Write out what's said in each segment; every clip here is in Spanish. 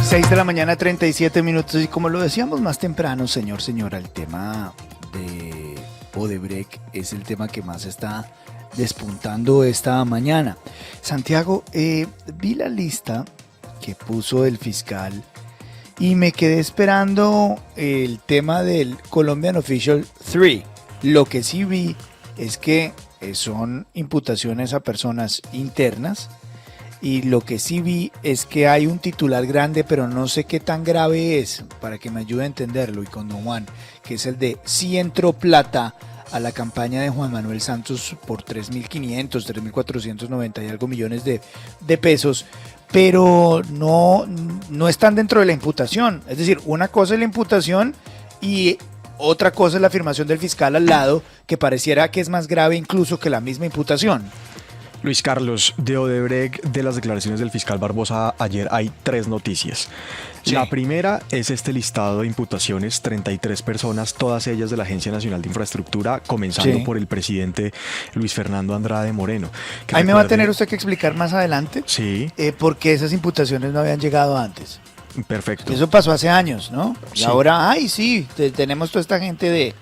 6 de la mañana, 37 minutos. Y como lo decíamos más temprano, señora, el tema de Odebrecht es el tema que más está despuntando esta mañana. Santiago, vi la lista que puso el fiscal y me quedé esperando el tema del Colombian Official 3. Lo que sí vi es que son imputaciones a personas internas. Y lo que sí vi es que hay un titular grande, pero no sé qué tan grave es, para que me ayude a entenderlo, y con don Juan, que es el de si entró plata a la campaña de Juan Manuel Santos por 3.500, 3.490 y algo millones de pesos, pero no están dentro de la imputación. Es decir, una cosa es la imputación y otra cosa es la afirmación del fiscal al lado, que pareciera que es más grave incluso que la misma imputación. Luis Carlos, de Odebrecht, de las declaraciones del fiscal Barbosa ayer hay 3 noticias. Sí. La primera es este listado de imputaciones, 33 personas, todas ellas de la Agencia Nacional de Infraestructura, comenzando por el presidente Luis Fernando Andrade Moreno. Ahí me va a tener usted que explicar más adelante por qué esas imputaciones no habían llegado antes. Perfecto. Eso pasó hace años, ¿no? Y sí. Ahora, tenemos toda esta gente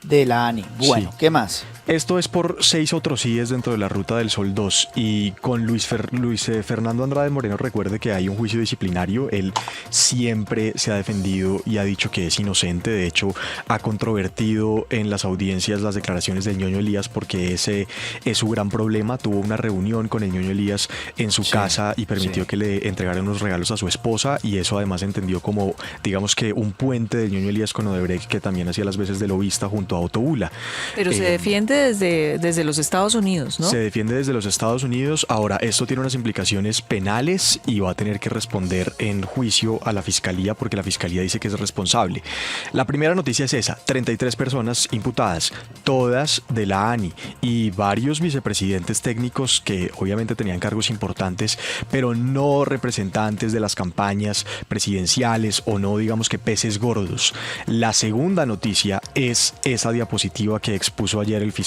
de la ANI. Bueno, sí. ¿Qué más? Esto es por 6 otros CIEs dentro de la Ruta del Sol 2 y con Luis Fernando Andrade Moreno, recuerde que hay un juicio disciplinario. Él siempre se ha defendido y ha dicho que es inocente. De hecho, ha controvertido en las audiencias las declaraciones del ñoño Elías porque ese es su gran problema. Tuvo una reunión con el ñoño Elías en su casa y permitió que le entregaran unos regalos a su esposa, y eso además entendió como, digamos, que un puente del ñoño Elías con Odebrecht, que también hacía las veces de lobista junto a Otto Bula. Pero se defiende desde los Estados Unidos, ¿no? Se defiende desde los Estados Unidos. Ahora, esto tiene unas implicaciones penales y va a tener que responder en juicio a la fiscalía, porque la fiscalía dice que es responsable. La primera noticia es esa: 33 personas imputadas, todas de la ANI, y varios vicepresidentes técnicos que obviamente tenían cargos importantes, pero no representantes de las campañas presidenciales o no, digamos, que peces gordos. La segunda noticia es esa diapositiva que expuso ayer el fiscal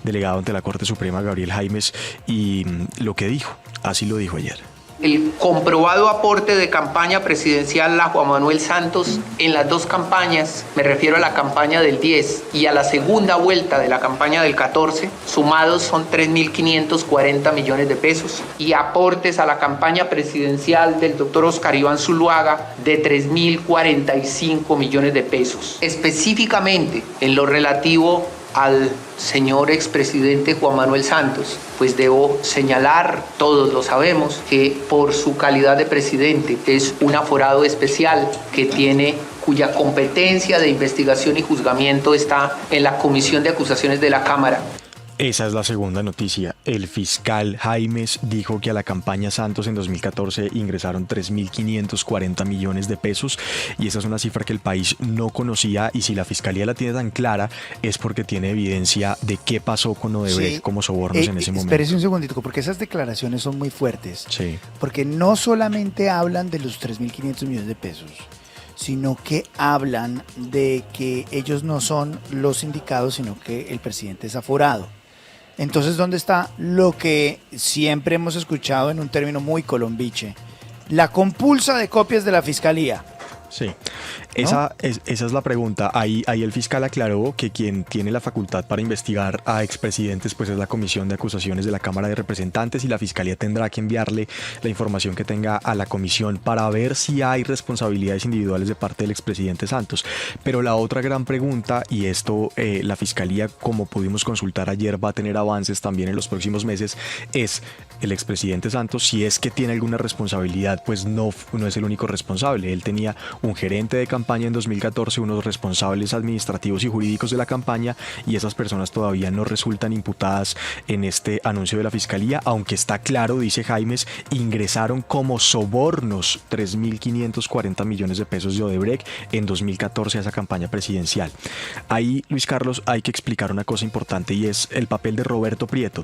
delegado ante la Corte Suprema, Gabriel Jaimes, y lo que dijo, así lo dijo ayer. El comprobado aporte de campaña presidencial a Juan Manuel Santos en las 2 campañas, me refiero a la campaña del 10 y a la segunda vuelta de la campaña del 14, sumados son 3.540 millones de pesos, y aportes a la campaña presidencial del doctor Oscar Iván Zuluaga de 3.045 millones de pesos. Específicamente en lo relativo al señor expresidente Juan Manuel Santos, pues debo señalar, todos lo sabemos, que por su calidad de presidente es un aforado especial cuya competencia de investigación y juzgamiento está en la Comisión de Acusaciones de la Cámara. Esa es la segunda noticia. El fiscal Jaimes dijo que a la campaña Santos en 2014 ingresaron 3.540 millones de pesos, y esa es una cifra que el país no conocía, y si la fiscalía la tiene tan clara es porque tiene evidencia de qué pasó con Odebrecht como sobornos en ese momento. Espérese un segundito, porque esas declaraciones son muy fuertes. Sí. Porque no solamente hablan de los 3.500 millones de pesos, sino que hablan de que ellos no son los indicados, sino que el presidente es aforado. Entonces, ¿dónde está lo que siempre hemos escuchado en un término muy colombiche? La compulsa de copias de la fiscalía. Sí, esa es la pregunta. Ahí el fiscal aclaró que quien tiene la facultad para investigar a expresidentes pues es la Comisión de Acusaciones de la Cámara de Representantes, y la fiscalía tendrá que enviarle la información que tenga a la comisión para ver si hay responsabilidades individuales de parte del expresidente Santos. Pero la otra gran pregunta, y esto la fiscalía, como pudimos consultar ayer, va a tener avances también en los próximos meses, es el expresidente Santos, si es que tiene alguna responsabilidad, pues no es el único responsable. Él tenía un gerente de campaña en 2014, unos responsables administrativos y jurídicos de la campaña, y esas personas todavía no resultan imputadas en este anuncio de la fiscalía, aunque está claro, dice Jaimes, ingresaron como sobornos 3.540 millones de pesos de Odebrecht en 2014 a esa campaña presidencial. Ahí, Luis Carlos, hay que explicar una cosa importante, y es el papel de Roberto Prieto,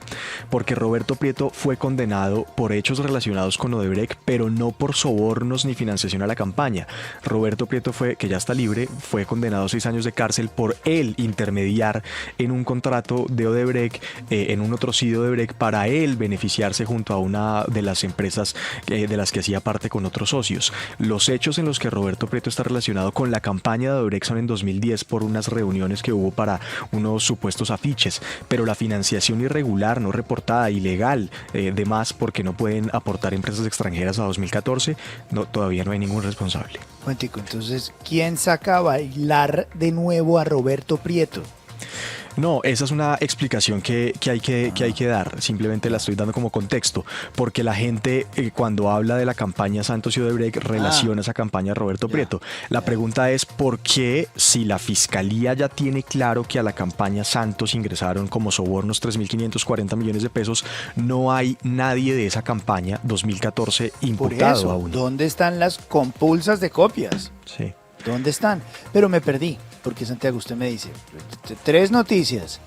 porque Roberto Prieto fue condenado por hechos relacionados con Odebrecht, pero no por sobornos ni financiación a la campaña. Roberto Prieto Prieto que ya está libre, fue condenado a 6 años de cárcel por él intermediar en un contrato de Odebrecht, en un otro sí de Odebrecht, para él beneficiarse junto a una de las empresas de las que hacía parte con otros socios. Los hechos en los que Roberto Prieto está relacionado con la campaña de Odebrecht son en 2010 por unas reuniones que hubo para unos supuestos afiches, pero la financiación irregular, no reportada, ilegal, de más porque no pueden aportar empresas extranjeras a 2014, todavía no hay ningún responsable. Cuéntico, entonces, ¿quién saca a bailar de nuevo a Roberto Prieto? No, esa es una explicación que hay que dar, simplemente la estoy dando como contexto, porque la gente cuando habla de la campaña Santos y Odebrecht relaciona esa campaña a Roberto Prieto. La pregunta es ¿por qué, si la Fiscalía ya tiene claro que a la campaña Santos ingresaron como sobornos 3.540 millones de pesos, no hay nadie de esa campaña 2014 imputado Por eso, aún? ¿dónde están las compulsas de copias? Sí. ¿Dónde están? Pero me perdí, porque Santiago, usted me dice, 3 noticias,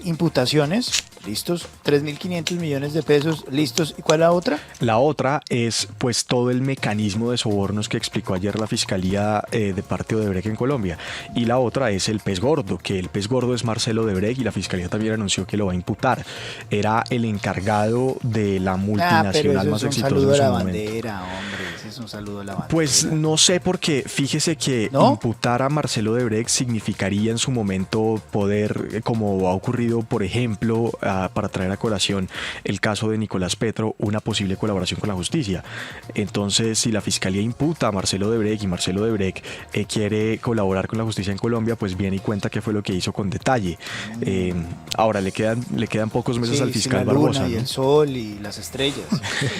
imputaciones, listos, 3.500 millones de pesos, listos, ¿y cuál es la otra? La otra es pues todo el mecanismo de sobornos que explicó ayer la Fiscalía de parte de Odebrecht en Colombia, y la otra es el pez gordo, que el pez gordo es Marcelo Odebrecht y la Fiscalía también anunció que lo va a imputar. Era el encargado de la multinacional más exitosa en su momento. Ese es un saludo a la bandera, hombre, ese es un saludo a la bandera. Pues no sé, porque fíjese que imputar a Marcelo Odebrecht significaría en su momento poder, como ha ocurrido por ejemplo, para traer a colación el caso de Nicolás Petro, una posible colaboración con la justicia. Entonces, si la Fiscalía imputa a Marcelo Odebrecht y Marcelo Odebrecht quiere colaborar con la justicia en Colombia, pues viene y cuenta qué fue lo que hizo con detalle. Ahora le quedan pocos meses al fiscal la luna, Barbosa, y ¿no? el sol y las estrellas.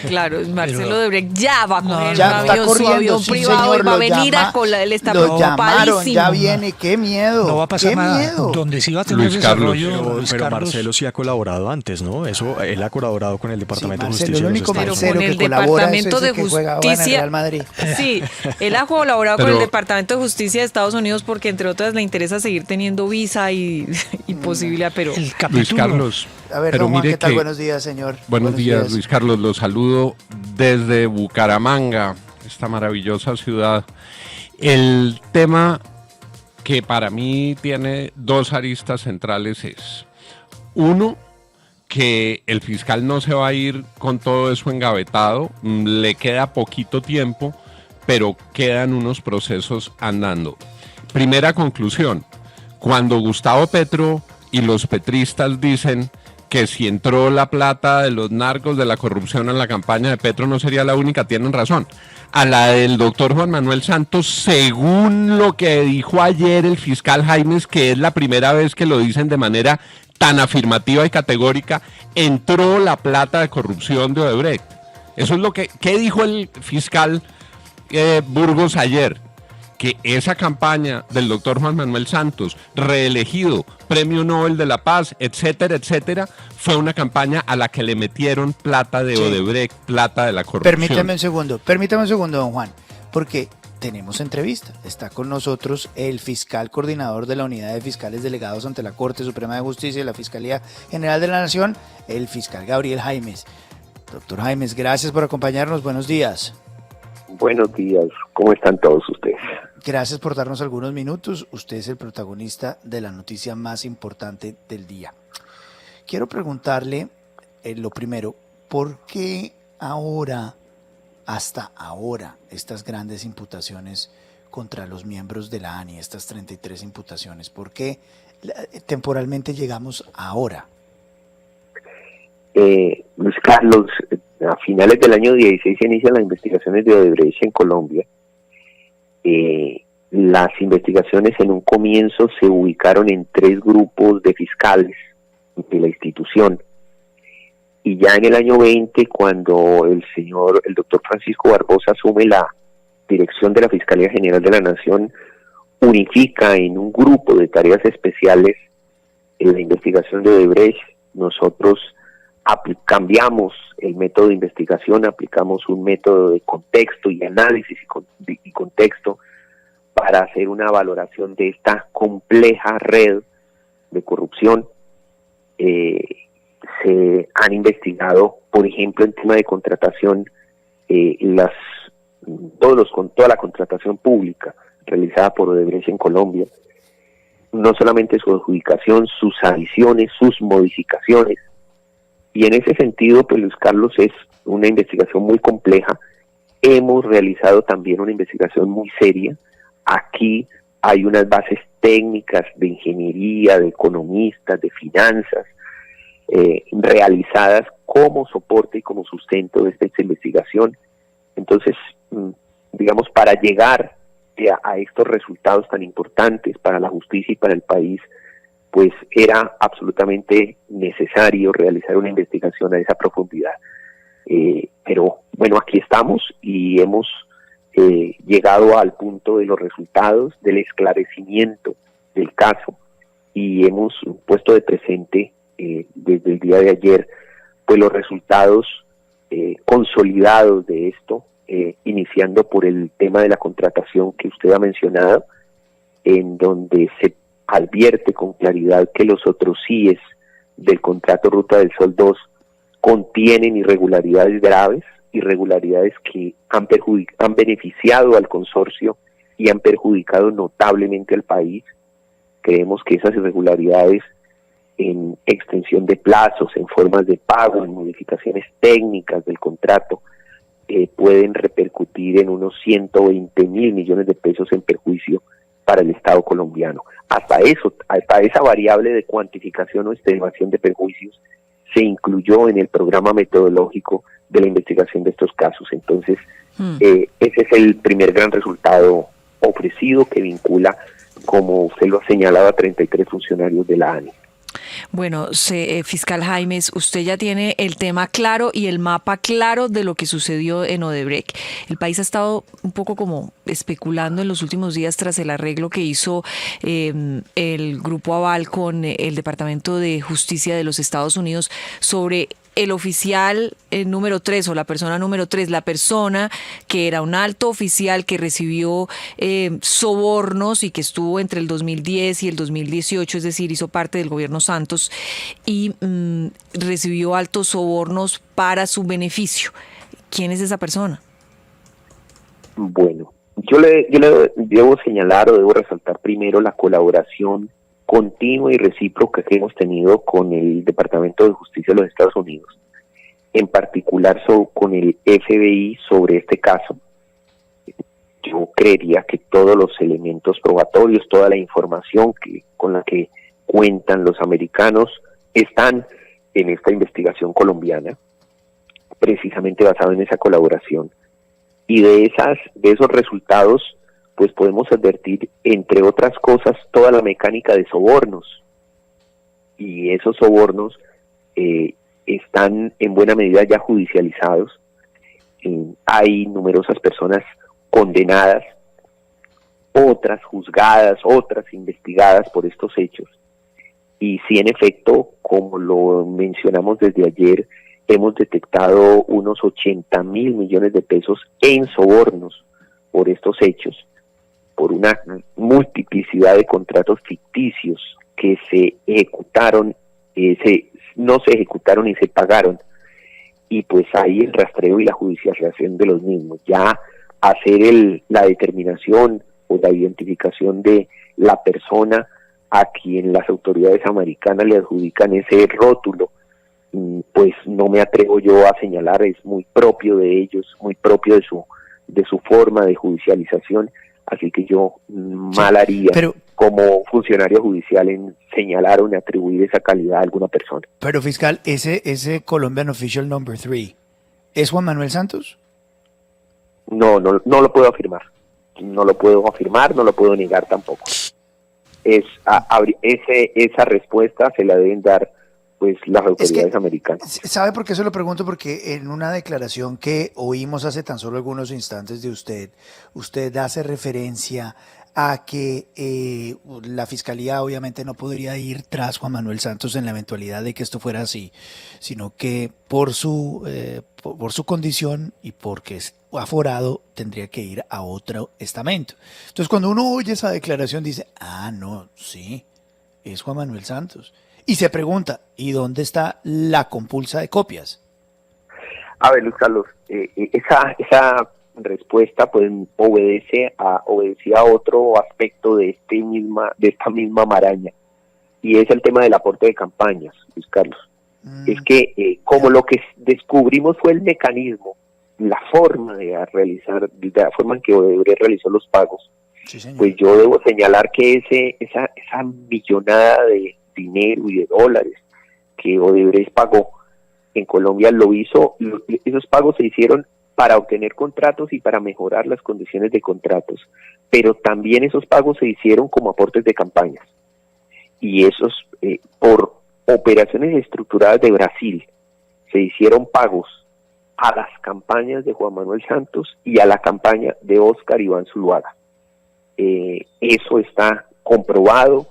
Claro, Marcelo Odebrecht ya va a coger ya un está avión, corriendo, su avión sí, privado, señor, y va a lo venir llama- a colar, él está Lo llamaron, preocupadísimo. ya viene, qué miedo. No va a pasar qué nada. miedo. Donde sí va a tener Luis Carlos. desarrollo, Luis Pero Carlos. Marcelo sí ha colaborado antes, ¿no? Eso, él ha colaborado con el Departamento de Marcelo, Justicia el de los único Estados Marcelo Con Unidos. el que colabora es Departamento ese de que juega ahora en el Justicia. Real Madrid. Sí, él ha colaborado con Pero- el Departamento de Justicia de Estados Unidos porque, entre otras, le interesa seguir teniendo visa y posibilidad, pero El Luis capítulo. Carlos. A ver, pero don Juan, mire ¿qué tal? que- Buenos días, señor. Buenos días, Luis Carlos. Los saludo desde Bucaramanga, esta maravillosa ciudad. El tema que para mí tiene 2 aristas centrales es, uno, que el fiscal no se va a ir con todo eso engavetado, le queda poquito tiempo, pero quedan unos procesos andando. Primera conclusión, cuando Gustavo Petro y los petristas dicen que si entró la plata de los narcos, de la corrupción en la campaña de Petro no sería la única, tienen razón. A la del doctor Juan Manuel Santos, según lo que dijo ayer el fiscal Jaimes, que es la primera vez que lo dicen de manera tan afirmativa y categórica, entró la plata de corrupción de Odebrecht. Eso es lo que dijo el fiscal Burgos ayer, que esa campaña del doctor Juan Manuel Santos, reelegido, Premio Nobel de la Paz, etcétera, etcétera, fue una campaña a la que le metieron plata de Odebrecht, plata de la corrupción. Permítame un segundo, don Juan, porque tenemos entrevista. Está con nosotros el fiscal coordinador de la Unidad de Fiscales Delegados ante la Corte Suprema de Justicia y la Fiscalía General de la Nación, el fiscal Gabriel Jaimes. Doctor Jaimes, gracias por acompañarnos. Buenos días. Buenos días, ¿cómo están todos ustedes? Gracias por darnos algunos minutos. Usted es el protagonista de la noticia más importante del día. Quiero preguntarle lo primero, ¿por qué hasta ahora, estas grandes imputaciones contra los miembros de la ANI, estas 33 imputaciones? ¿Por qué temporalmente llegamos ahora? Luis Carlos, a finales del año 16 se inician las investigaciones de Odebrecht en Colombia. Las investigaciones en un comienzo se ubicaron en 3 grupos de fiscales de la institución. Y ya en el año 20, cuando el doctor Francisco Barbosa asume la dirección de la Fiscalía General de la Nación, unifica en un grupo de tareas especiales en la investigación de Odebrecht. Nosotros cambiamos el método de investigación, aplicamos un método de contexto y análisis y contexto para hacer una valoración de esta compleja red de corrupción. Se han investigado, por ejemplo, en tema de contratación, las con toda la contratación pública realizada por Odebrecht en Colombia, no solamente su adjudicación, sus adiciones, sus modificaciones. Y en ese sentido, pues Luis Carlos, es una investigación muy compleja. Hemos realizado también una investigación muy seria. Aquí hay unas bases técnicas de ingeniería, de economistas, de finanzas, realizadas como soporte y como sustento de esta investigación. Entonces, digamos, para llegar a estos resultados tan importantes para la justicia y para el país, pues era absolutamente necesario realizar una investigación a esa profundidad. Pero bueno, aquí estamos y hemos llegado al punto de los resultados, del esclarecimiento del caso, y hemos puesto de presente desde el día de ayer pues los resultados consolidados de esto, iniciando por el tema de la contratación que usted ha mencionado, en donde se advierte con claridad que los otros síes del contrato Ruta del Sol 2 contienen irregularidades graves, irregularidades que han beneficiado al consorcio y han perjudicado notablemente al país. Creemos que esas irregularidades en extensión de plazos, en formas de pago, en modificaciones técnicas del contrato, pueden repercutir en unos 120 mil millones de pesos en perjuicio para el Estado colombiano. Hasta esa variable de cuantificación o estimación de perjuicios se incluyó en el programa metodológico de la investigación de estos casos. Entonces, ese es el primer gran resultado ofrecido, que vincula, como usted lo ha señalado, a 33 funcionarios de la ANI. Bueno, fiscal Jaimes, usted ya tiene el tema claro y el mapa claro de lo que sucedió en Odebrecht. El país ha estado un poco como especulando en los últimos días tras el arreglo que hizo el Grupo Aval con el Departamento de Justicia de los Estados Unidos sobre el oficial número 3 o la persona número 3, la persona que era un alto oficial que recibió sobornos y que estuvo entre el 2010 y el 2018, es decir, hizo parte del gobierno Santos y recibió altos sobornos para su beneficio. ¿Quién es esa persona? Bueno, yo le debo señalar o debo resaltar primero la colaboración continua y recíproca que hemos tenido con el Departamento de Justicia de los Estados Unidos, en particular con el FBI sobre este caso. Yo creería que todos los elementos probatorios, toda la información con la que cuentan los americanos están en esta investigación colombiana, precisamente basado en esa colaboración. Y de esos resultados, pues podemos advertir, entre otras cosas, toda la mecánica de sobornos. Y esos sobornos están en buena medida ya judicializados. Hay numerosas personas condenadas, otras juzgadas, otras investigadas por estos hechos. Y sí, en efecto, como lo mencionamos desde ayer, hemos detectado unos 80 mil millones de pesos en sobornos por estos hechos, por una multiplicidad de contratos ficticios que se ejecutaron, no se ejecutaron y se pagaron, y pues ahí el rastreo y la judicialización de los mismos. Ya hacer la determinación o la identificación de la persona a quien las autoridades americanas le adjudican ese rótulo, pues no me atrevo yo a señalar, es muy propio de ellos, muy propio de su forma de judicialización. Así que yo mal haría como funcionario judicial en señalar o en atribuir esa calidad a alguna persona. Pero fiscal, ese Colombian Official Number 3, ¿es Juan Manuel Santos? No lo puedo afirmar. No lo puedo afirmar, no lo puedo negar tampoco. Esa respuesta se la deben dar pues las autoridades americanas. ¿Sabe por qué se lo pregunto? Porque en una declaración que oímos hace tan solo algunos instantes de usted hace referencia a que la Fiscalía obviamente no podría ir tras Juan Manuel Santos en la eventualidad de que esto fuera así, sino que por su condición y porque es aforado tendría que ir a otro estamento. Entonces cuando uno oye esa declaración dice, no, sí, es Juan Manuel Santos. Y se pregunta, ¿y dónde está la compulsa de copias? A ver, Luis Carlos, esa respuesta pues obedecía a otro aspecto de esta misma maraña, y es el tema del aporte de campañas, Luis Carlos. Es que como lo que descubrimos fue el mecanismo, la forma la forma en que Odebrecht realizó los pagos, Sí, señor. pues yo debo señalar que esa millonada de dinero y de dólares que Odebrecht pagó en Colombia esos pagos se hicieron para obtener contratos y para mejorar las condiciones de contratos, pero también esos pagos se hicieron como aportes de campañas, y esos por operaciones estructuradas de Brasil se hicieron pagos a las campañas de Juan Manuel Santos y a la campaña de Óscar Iván Zuluaga. Eso está comprobado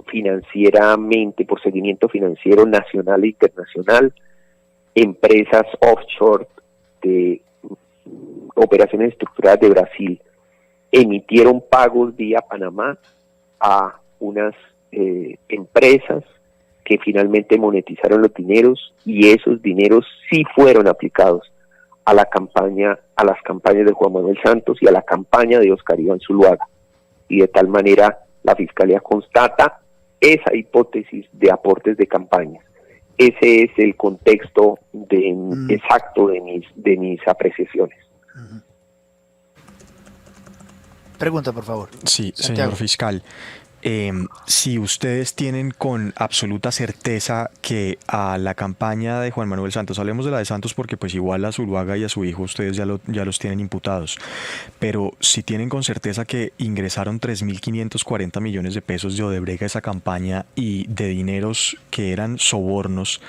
financieramente, por seguimiento financiero nacional e internacional. Empresas offshore de operaciones estructuradas de Brasil emitieron pagos vía Panamá a unas empresas que finalmente monetizaron los dineros, y esos dineros sí fueron aplicados a las campañas de Juan Manuel Santos y a la campaña de Óscar Iván Zuluaga, y de tal manera la Fiscalía constata esa hipótesis de aportes de campañas. Ese es el contexto exacto de mis apreciaciones. Pregunta, por favor. Sí, Santiago. señor fiscal. Si ustedes tienen con absoluta certeza que a la campaña de Juan Manuel Santos, hablemos de la de Santos porque pues igual a Zuluaga y a su hijo ustedes ya los tienen imputados, pero si tienen con certeza que ingresaron 3.540 millones de pesos de Odebrecht a esa campaña y de dineros que eran sobornos,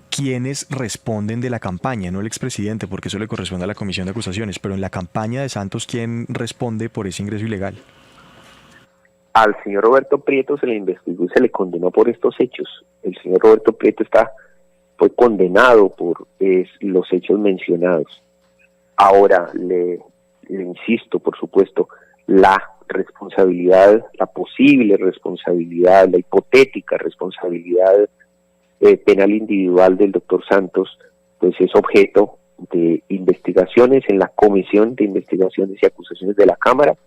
¿quiénes responden de la campaña? No el expresidente, porque eso le corresponde a la Comisión de Acusaciones, pero en la campaña de Santos, ¿quién responde por ese ingreso ilegal? Al señor Roberto Prieto se le investigó y se le condenó por estos hechos. El señor Roberto Prieto fue condenado por los hechos mencionados. Ahora, le insisto, por supuesto, la responsabilidad, la posible responsabilidad, la hipotética responsabilidad penal individual del doctor Santos, pues es objeto de investigaciones en la Comisión de Investigaciones y Acusaciones de la Cámara,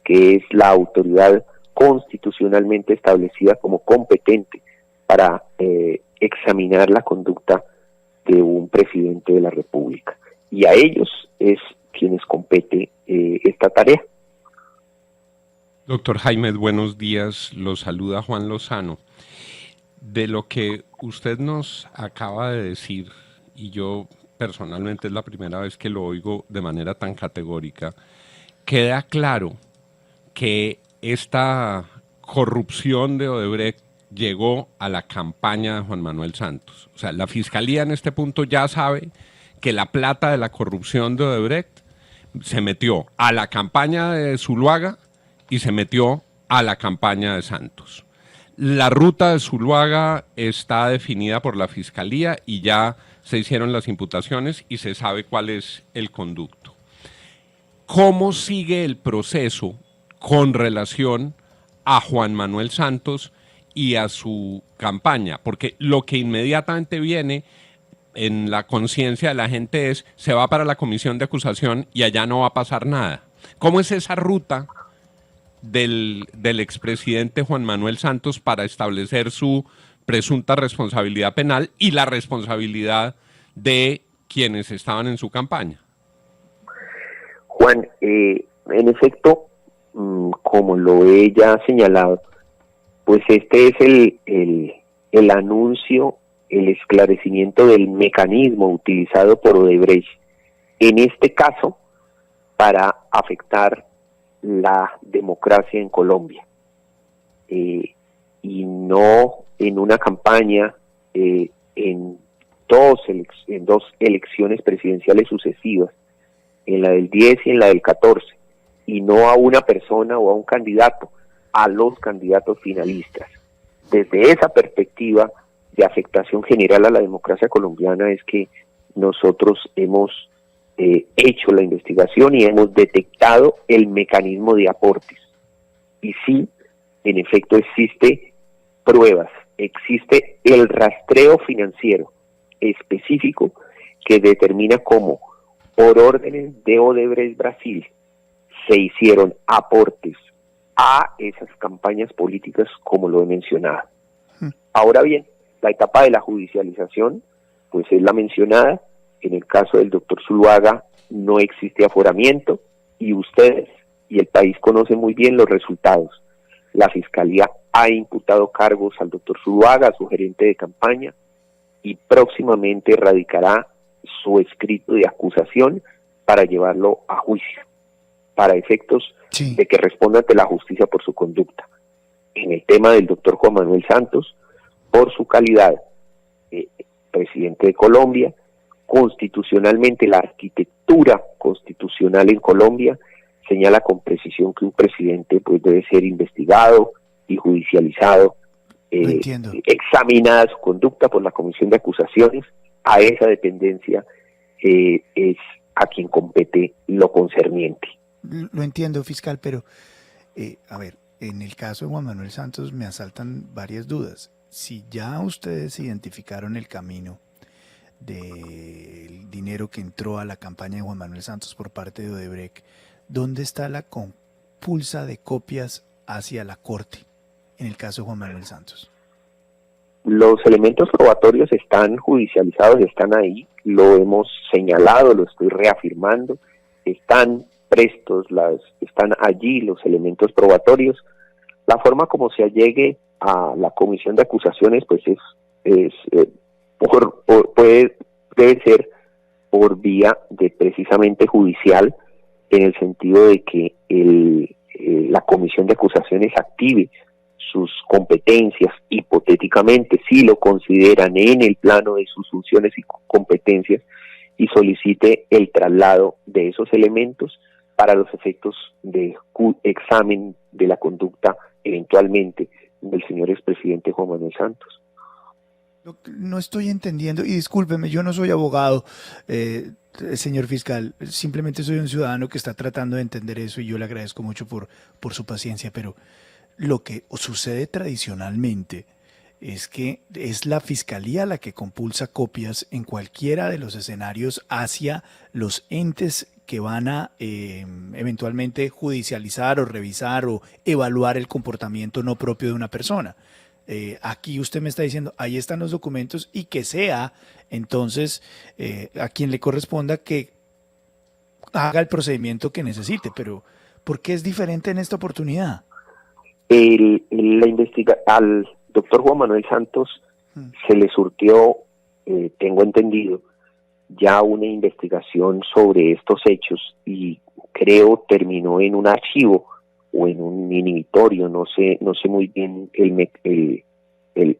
que es la autoridad constitucionalmente establecida como competente para examinar la conducta de un presidente de la República, y a ellos es quienes compete esta tarea. Doctor Jaime, buenos días, lo saluda Juan Lozano. De lo que usted nos acaba de decir, y yo personalmente es la primera vez que lo oigo de manera tan categórica, queda claro que esta corrupción de Odebrecht llegó a la campaña de Juan Manuel Santos. O sea, la Fiscalía en este punto ya sabe que la plata de la corrupción de Odebrecht se metió a la campaña de Zuluaga y se metió a la campaña de Santos. La ruta de Zuluaga está definida por la Fiscalía y ya se hicieron las imputaciones y se sabe cuál es el conducto. ¿Cómo sigue el proceso con relación a Juan Manuel Santos y a su campaña? Porque lo que inmediatamente viene en la conciencia de la gente es: se va para la comisión de acusación y allá no va a pasar nada. ¿Cómo es esa ruta del expresidente Juan Manuel Santos para establecer su presunta responsabilidad penal y la responsabilidad de quienes estaban en su campaña? Juan, en efecto, como lo he ya señalado, pues este es el anuncio, el esclarecimiento del mecanismo utilizado por Odebrecht, en este caso, para afectar la democracia en Colombia, y no en una campaña, en dos elecciones presidenciales sucesivas, en la del 10 y en la del 14, y no a una persona o a un candidato, a los candidatos finalistas. Desde esa perspectiva de afectación general a la democracia colombiana es que nosotros hemos hecho la investigación y hemos detectado el mecanismo de aportes. Y sí, en efecto existe pruebas, existe el rastreo financiero específico que determina cómo por órdenes de Odebrecht Brasil, se hicieron aportes a esas campañas políticas como lo he mencionado. Ahora bien, la etapa de la judicialización, pues es la mencionada. En el caso del doctor Zuluaga no existe aforamiento y ustedes y el país conocen muy bien los resultados. La Fiscalía ha imputado cargos al doctor Zuluaga, su gerente de campaña, y próximamente radicará su escrito de acusación para llevarlo a juicio, para efectos de que responda ante la justicia por su conducta. En el tema del doctor Juan Manuel Santos, por su calidad presidente de Colombia, constitucionalmente la arquitectura constitucional en Colombia señala con precisión que un presidente pues debe ser investigado y judicializado, examinada su conducta por la Comisión de Acusaciones. A esa dependencia es a quien compete lo concerniente. Lo entiendo, fiscal, pero a ver, en el caso de Juan Manuel Santos me asaltan varias dudas. Si ya ustedes identificaron el camino del dinero que entró a la campaña de Juan Manuel Santos por parte de Odebrecht, ¿dónde está la compulsa de copias hacia la Corte en el caso de Juan Manuel Santos? Los elementos probatorios están judicializados, están ahí, lo hemos señalado, lo estoy reafirmando, están prestos, están allí los elementos probatorios. La forma como se allegue a la Comisión de Acusaciones pues debe ser por vía de precisamente judicial, en el sentido de que la Comisión de Acusaciones active sus competencias, hipotéticamente, si lo consideran en el plano de sus funciones y competencias, y solicite el traslado de esos elementos para los efectos de examen de la conducta eventualmente del señor expresidente Juan Manuel Santos. No estoy entendiendo, y discúlpeme, yo no soy abogado, señor fiscal, simplemente soy un ciudadano que está tratando de entender eso y yo le agradezco mucho por su paciencia, pero lo que sucede tradicionalmente es que es la Fiscalía la que compulsa copias en cualquiera de los escenarios hacia los entes que van a eventualmente judicializar o revisar o evaluar el comportamiento no propio de una persona. Aquí usted me está diciendo, ahí están los documentos y que sea entonces a quien le corresponda que haga el procedimiento que necesite, pero ¿por qué es diferente en esta oportunidad? Al doctor Juan Manuel Santos se le surtió, tengo entendido, ya una investigación sobre estos hechos y creo terminó en un archivo o en un inhibitorio, no sé muy bien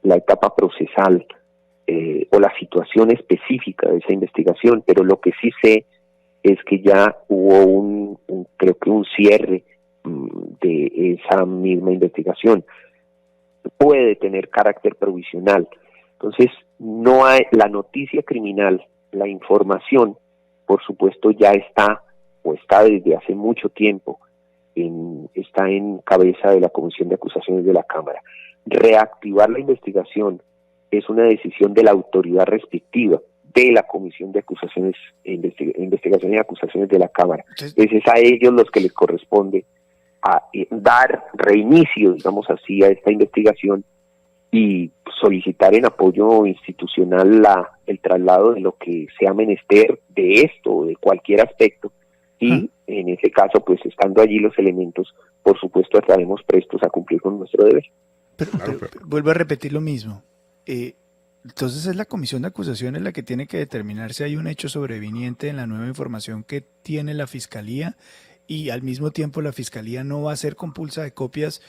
la etapa procesal o la situación específica de esa investigación, pero lo que sí sé es que ya hubo creo que un cierre de esa misma investigación. Puede tener carácter provisional. Entonces, no hay la noticia criminal, la información, por supuesto, ya está desde hace mucho tiempo, está en cabeza de la Comisión de Acusaciones de la Cámara. Reactivar la investigación es una decisión de la autoridad respectiva de la Comisión de Acusaciones, Investigación y Acusaciones de la Cámara. Entonces es a ellos los que les corresponde a dar reinicio, digamos así, a esta investigación y solicitar en apoyo institucional el traslado de lo que sea menester de esto o de cualquier aspecto, y en ese caso, pues estando allí los elementos, por supuesto estaremos prestos a cumplir con nuestro deber. Pero vuelvo a repetir lo mismo. Entonces es la Comisión de Acusaciones la que tiene que determinar si hay un hecho sobreviniente en la nueva información que tiene la Fiscalía, y al mismo tiempo la Fiscalía no va a hacer compulsa de copias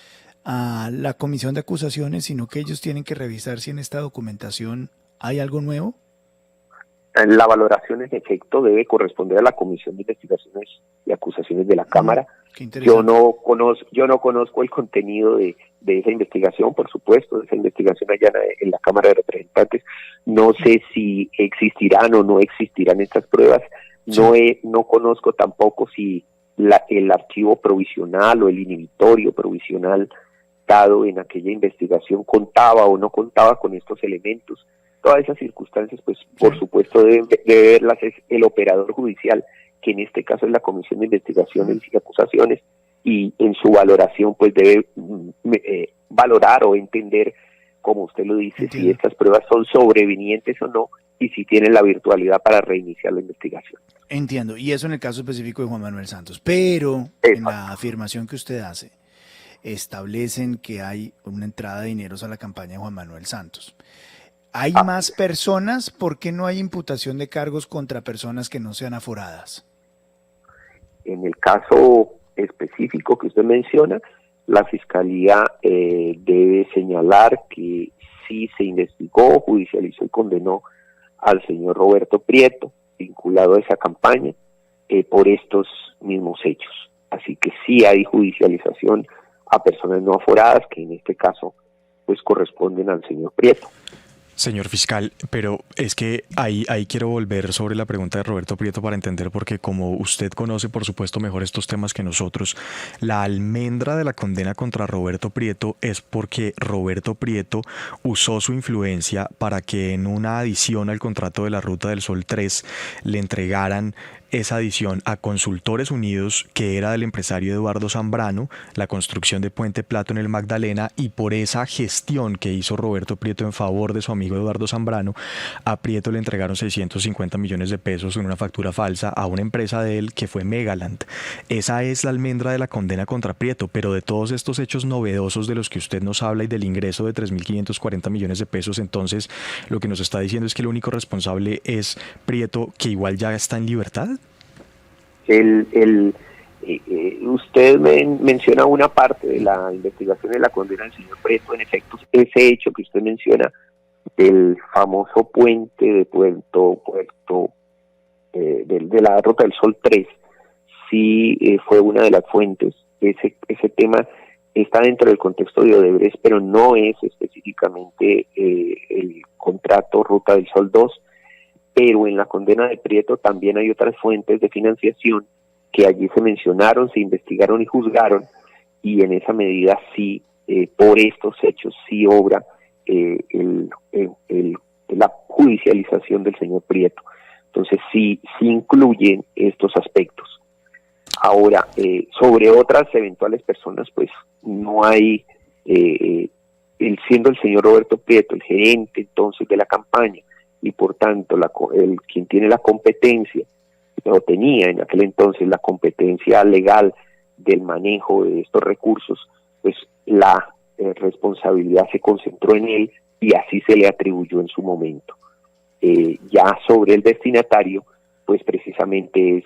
a la Comisión de Acusaciones, sino que ellos tienen que revisar si en esta documentación hay algo nuevo. La valoración en efecto debe corresponder a la Comisión de Investigaciones y Acusaciones de la Cámara. Yo no conozco el contenido de esa investigación, por supuesto, de esa investigación allá en la Cámara de Representantes. No sé si existirán o no existirán estas pruebas. No conozco tampoco si el archivo provisional o el inhibitorio provisional dado en aquella investigación contaba o no contaba con estos elementos. Todas esas circunstancias, pues, por supuesto, debe verlas es el operador judicial, que en este caso es la Comisión de Investigaciones y Acusaciones, y en su valoración pues debe valorar o entender, como usted lo dice, Entiendo. si estas pruebas son sobrevenientes o no, y si tienen la virtualidad para reiniciar la investigación. Entiendo, y eso en el caso específico de Juan Manuel Santos, pero Exacto. en la afirmación que usted hace, establecen que hay una entrada de dineros a la campaña de Juan Manuel Santos. ¿Hay más personas? ¿Por qué no hay imputación de cargos contra personas que no sean aforadas? En el caso específico que usted menciona, la Fiscalía debe señalar que sí se investigó, judicializó y condenó al señor Roberto Prieto, vinculado a esa campaña, por estos mismos hechos. Así que sí hay judicialización a personas no aforadas, que en este caso pues corresponden al señor Prieto. Señor fiscal, pero es que ahí quiero volver sobre la pregunta de Roberto Prieto para entender, porque como usted conoce por supuesto mejor estos temas que nosotros, la almendra de la condena contra Roberto Prieto es porque Roberto Prieto usó su influencia para que en una adición al contrato de la Ruta del Sol 3 le entregaran esa adición a Consultores Unidos, que era del empresario Eduardo Zambrano, la construcción de Puente Plato en el Magdalena, y por esa gestión que hizo Roberto Prieto en favor de su amigo Eduardo Zambrano, a Prieto le entregaron 650 millones de pesos en una factura falsa a una empresa de él que fue Megaland. Esa es la almendra de la condena contra Prieto, pero de todos estos hechos novedosos de los que usted nos habla y del ingreso de 3.540 millones de pesos, entonces lo que nos está diciendo es que el único responsable es Prieto, que igual ya está en libertad. Usted menciona una parte de la investigación de la condena del señor Prieto. En efecto, ese hecho que usted menciona del famoso puente de de la Ruta del Sol 3 sí fue una de las fuentes. Ese tema está dentro del contexto de Odebrecht, pero no es específicamente el contrato Ruta del Sol 2. Pero en la condena de Prieto también hay otras fuentes de financiación que allí se mencionaron, se investigaron y juzgaron, y en esa medida sí, por estos hechos sí obra la judicialización del señor Prieto. Entonces sí incluyen estos aspectos. Ahora, sobre otras eventuales personas, pues no hay, siendo el señor Roberto Prieto el gerente entonces de la campaña, y por tanto quien tiene la competencia, o tenía en aquel entonces la competencia legal del manejo de estos recursos, pues la responsabilidad se concentró en él y así se le atribuyó en su momento. Ya sobre el destinatario, pues precisamente es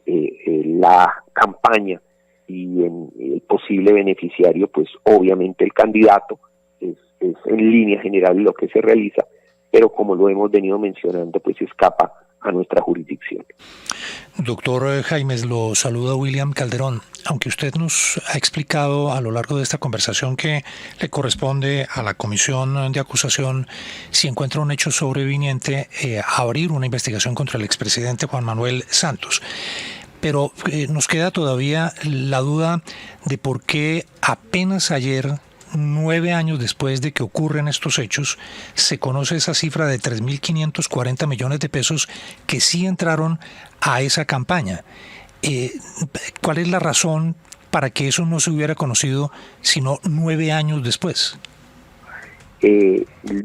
la campaña, y en el posible beneficiario, pues obviamente el candidato es en línea general lo que se realiza, pero como lo hemos venido mencionando, pues escapa a nuestra jurisdicción. Doctor Jaimes, lo saluda William Calderón. Aunque usted nos ha explicado a lo largo de esta conversación que le corresponde a la Comisión de Acusación, si encuentra un hecho sobreviniente, abrir una investigación contra el expresidente Juan Manuel Santos. Pero nos queda todavía la duda de por qué apenas ayer, 9 años después de que ocurren estos hechos, se conoce esa cifra de 3.540 millones de pesos que sí entraron a esa campaña. ¿Cuál es la razón para que eso no se hubiera conocido sino 9 años después?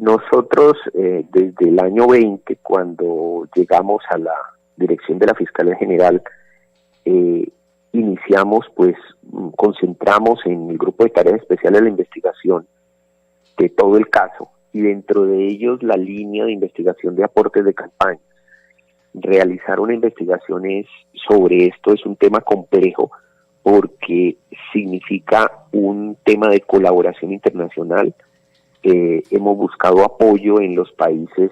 Nosotros desde el año 20, cuando llegamos a la dirección de la Fiscalía General, iniciamos, pues concentramos en el grupo de tareas especiales la investigación de todo el caso, y dentro de ellos la línea de investigación de aportes de campaña. Realizar una investigación sobre esto es un tema complejo, porque significa un tema de colaboración internacional. Hemos buscado apoyo en los países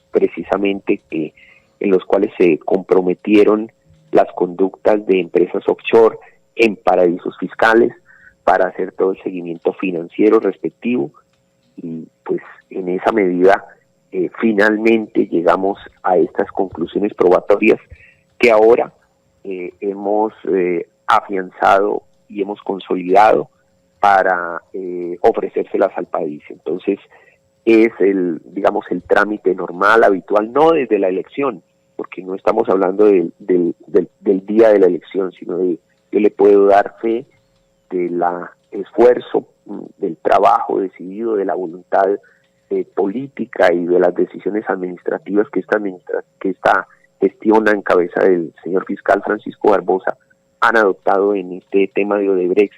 precisamente en los cuales se comprometieron las conductas de empresas offshore en paraísos fiscales para hacer todo el seguimiento financiero respectivo, y pues en esa medida finalmente llegamos a estas conclusiones probatorias que ahora hemos afianzado y hemos consolidado para ofrecérselas al país. Entonces es el trámite normal, habitual, no desde la elección, porque no estamos hablando del día de la elección, sino yo le puedo dar fe del esfuerzo, del trabajo decidido, de la voluntad política y de las decisiones administrativas que esta gestión en cabeza del señor fiscal Francisco Barbosa han adoptado en este tema de Odebrecht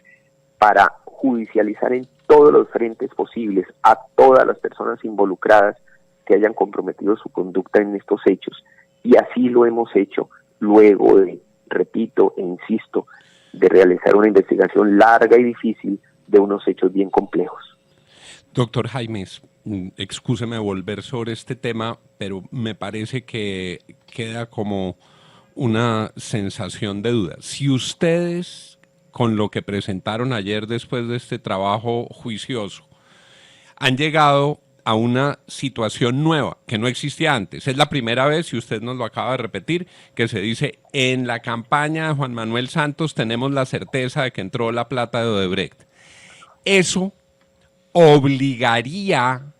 para judicializar en todos los frentes posibles a todas las personas involucradas que hayan comprometido su conducta en estos hechos. Y así lo hemos hecho luego de, repito e insisto, de realizar una investigación larga y difícil de unos hechos bien complejos. Doctor Jaimes, excúseme volver sobre este tema, pero me parece que queda como una sensación de duda. Si ustedes, con lo que presentaron ayer después de este trabajo juicioso, han llegado a una situación nueva que no existía antes. Es la primera vez, si usted nos lo acaba de repetir, que se dice en la campaña de Juan Manuel Santos tenemos la certeza de que entró la plata de Odebrecht. Eso obligaría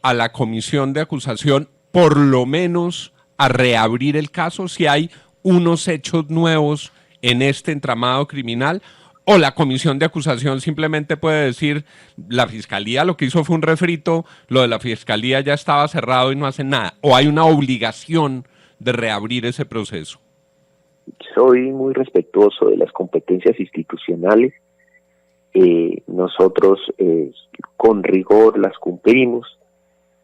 a la comisión de acusación por lo menos a reabrir el caso si hay unos hechos nuevos en este entramado criminal, o la comisión de acusación simplemente puede decir la fiscalía lo que hizo fue un refrito, lo de la fiscalía ya estaba cerrado y no hacen nada, o hay una obligación de reabrir ese proceso. Soy muy respetuoso de las competencias institucionales. Nosotros con rigor las cumplimos.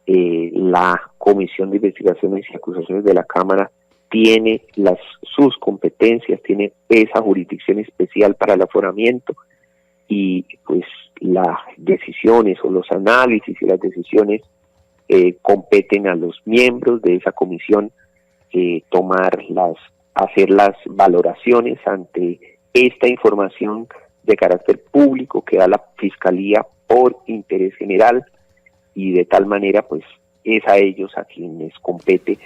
La Comisión de Investigaciones y Acusaciones de la Cámara tiene sus competencias, tiene esa jurisdicción especial para el aforamiento, y pues las decisiones o los análisis y las decisiones competen a los miembros de esa comisión hacer las valoraciones ante esta información de carácter público que da la Fiscalía por interés general, y de tal manera pues es a ellos a quienes compete,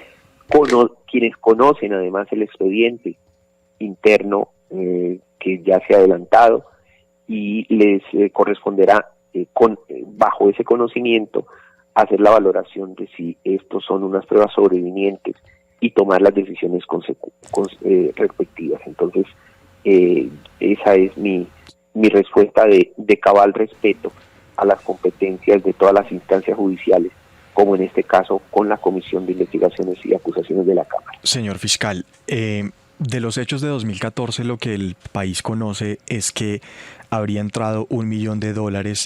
quienes conocen además el expediente interno que ya se ha adelantado, y les corresponderá bajo ese conocimiento hacer la valoración de si estos son unas pruebas sobrevinientes y tomar las decisiones respectivas. Entonces esa es mi respuesta de cabal respeto a las competencias de todas las instancias judiciales, como en este caso con la Comisión de Investigaciones y Acusaciones de la Cámara. Señor fiscal, de los hechos de 2014 lo que el país conoce es que habría entrado $1 millón,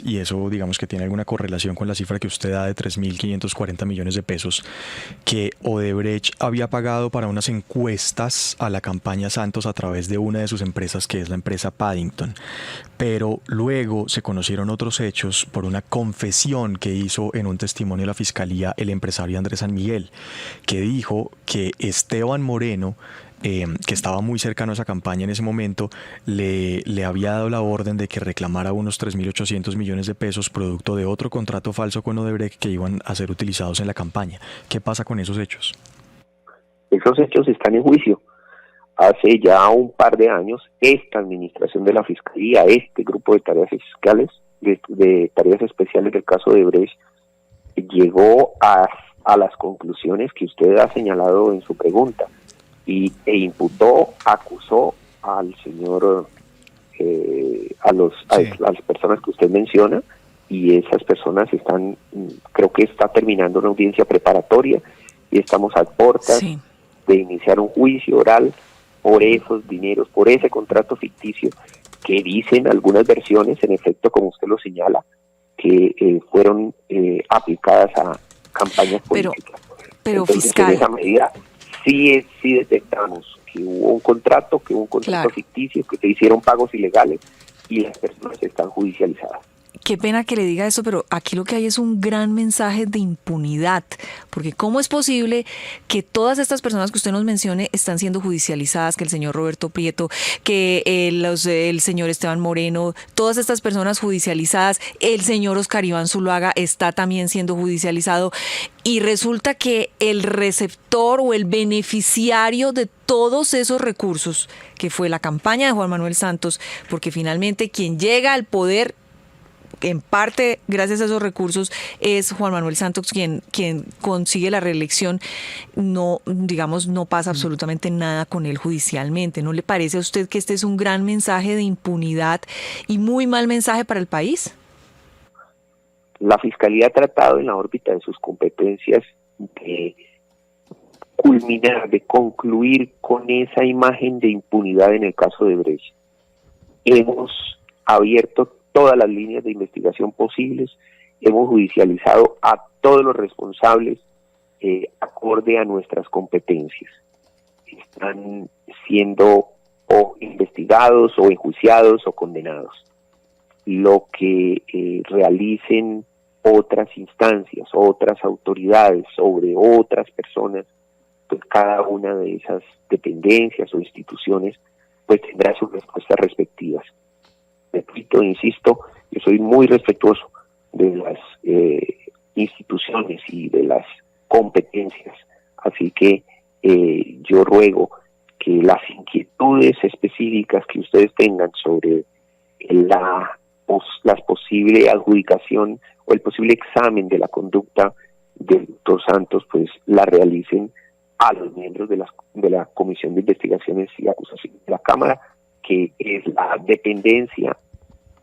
y eso digamos que tiene alguna correlación con la cifra que usted da de 3.540 millones de pesos que Odebrecht había pagado para unas encuestas a la campaña Santos a través de una de sus empresas, que es la empresa Paddington. Pero luego se conocieron otros hechos por una confesión que hizo en un testimonio de la Fiscalía el empresario Andrés San Miguel, que dijo que Esteban Moreno, que estaba muy cercano a esa campaña en ese momento, le había dado la orden de que reclamara unos 3.800 millones de pesos producto de otro contrato falso con Odebrecht que iban a ser utilizados en la campaña. ¿Qué pasa con esos hechos? Esos hechos están en juicio. Hace ya un par de años, esta administración de la Fiscalía, este grupo de tareas fiscales, de tareas especiales del caso de Odebrecht, llegó a las conclusiones que usted ha señalado en su pregunta, acusó al señor, a las personas que usted menciona, y esas personas creo que está terminando una audiencia preparatoria y estamos a puertas de iniciar un juicio oral por esos dineros, por ese contrato ficticio que dicen algunas versiones, en efecto, como usted lo señala, que fueron aplicadas a campañas políticas. Pero entonces, fiscal, en esa medida sí detectamos que hubo un contrato claro, ficticio, que se hicieron pagos ilegales y las personas están judicializadas. Qué pena que le diga eso, pero aquí lo que hay es un gran mensaje de impunidad, porque ¿cómo es posible que todas estas personas que usted nos mencione están siendo judicializadas, que el señor Roberto Prieto, que el señor Esteban Moreno, todas estas personas judicializadas, el señor Oscar Iván Zuluaga está también siendo judicializado, y resulta que el receptor o el beneficiario de todos esos recursos, que fue la campaña de Juan Manuel Santos, porque finalmente quien llega al poder en parte gracias a esos recursos es Juan Manuel Santos quien consigue la reelección, no, digamos, no pasa absolutamente nada con él judicialmente. ¿No le parece a usted que este es un gran mensaje de impunidad y muy mal mensaje para el país? La Fiscalía ha tratado en la órbita de sus competencias de culminar, de concluir con esa imagen de impunidad en el caso de Brecht. Hemos abierto todas las líneas de investigación posibles, hemos judicializado a todos los responsables acorde a nuestras competencias. Están siendo o investigados o enjuiciados o condenados. Lo que realicen otras instancias, otras autoridades sobre otras personas, pues cada una de esas dependencias o instituciones pues tendrá sus respuestas respectivas. Repito, insisto, yo soy muy respetuoso de las instituciones y de las competencias, así que yo ruego que las inquietudes específicas que ustedes tengan sobre la posible adjudicación o el posible examen de la conducta del doctor Santos, pues la realicen a los miembros de la Comisión de Investigaciones y Acusaciones de la Cámara, que es la dependencia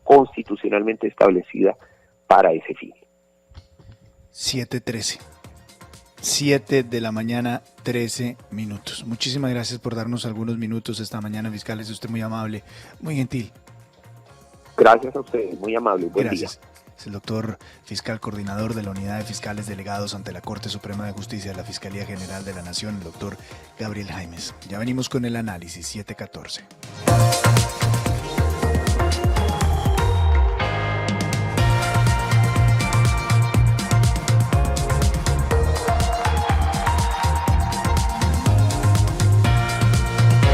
constitucionalmente establecida para ese fin. 7:13. 7 de la mañana, 13 minutos. Muchísimas gracias por darnos algunos minutos esta mañana, fiscal. Es usted muy amable, muy gentil. Gracias a ustedes, muy amable. Buen Gracias. día. Es el doctor fiscal coordinador de la Unidad de Fiscales Delegados ante la Corte Suprema de Justicia de la Fiscalía General de la Nación, el doctor Gabriel Jaimes. Ya venimos con el análisis, 7:14.